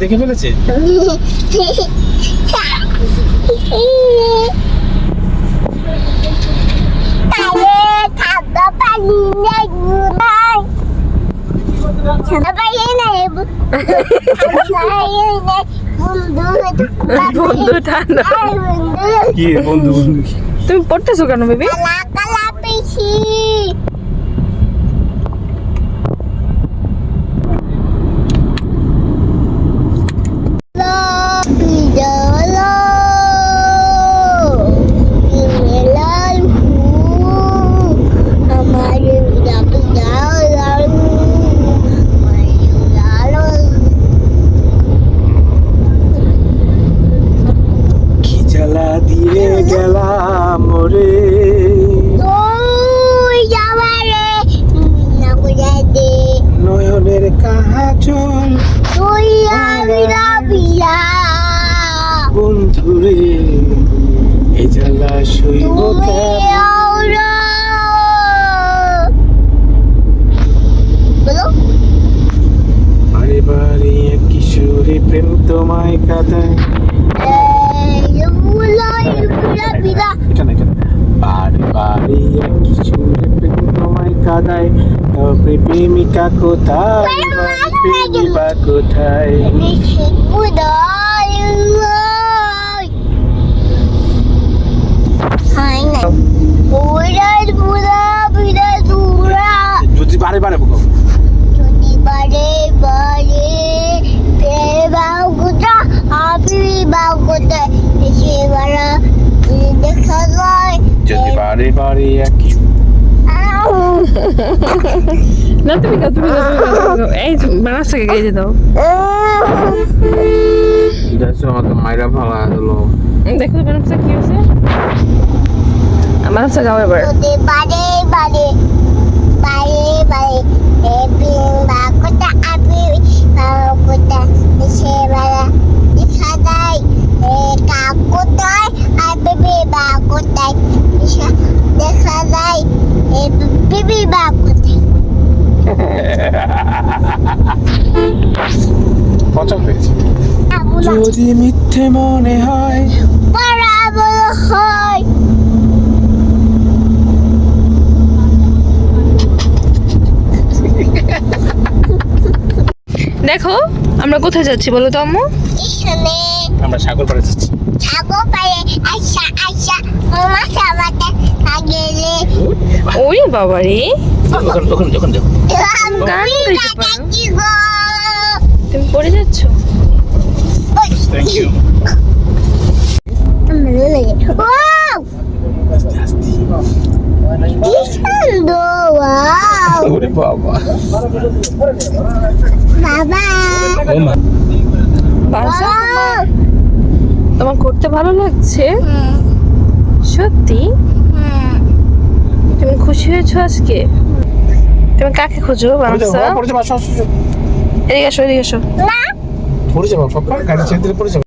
দেখে ফেলেছে? বন্ধু ঠান্ডা কি বন্ধু? তুমি পড়তেছো কেন বেবি? কি জ্বালা দিয়ে গেলাম রে, নয়নের কাজল বন্ধুরে, এই জ্বালা সইব বারে বারে কিশোরে প্রেম তোমায় কাঁদায়। এটা না, বারে বারে কিশোরে প্রেম তোমায় কাঁদায়, তবে প্রেমিকা কোথায়, প্রেমিকা কোথায়? যদি বারে বারে বলো, যদি বারে বারে একই। না তুমি গাও, এই বানাসটাকে গেজে দাও। দেখছো আমাকে মাইরা ভালো হলো। দেখো তো বানাসটা কি হয়েছে। বানাসটা গাও এবার। পচা হয়েছে। যদি মিথ্যে মনে হয়, দেখো আমরা কোথায় যাচ্ছি বলো তো আম্মু? আমরা সাগর পাড়ে যাচ্ছি। ওরে বাবা রে, ওখানে যখন যাবো গান গাইতে পারো? তুমি পড়ে যাচ্ছ? Thank you. ওরে বাবা, ও মা, বাসা তোমার করতে ভালো লাগছে? সত্যি? তুমি খুশি হয়েছো আজকে? তুমি কাকে খোঁজো বাসা? পড়ে যাবো, আসো আসো, এদিকে আসো, এদিকে আসো। পড়ে যাবো, সব গাড়ি ছেড়ে দিলে পড়ে যাবো।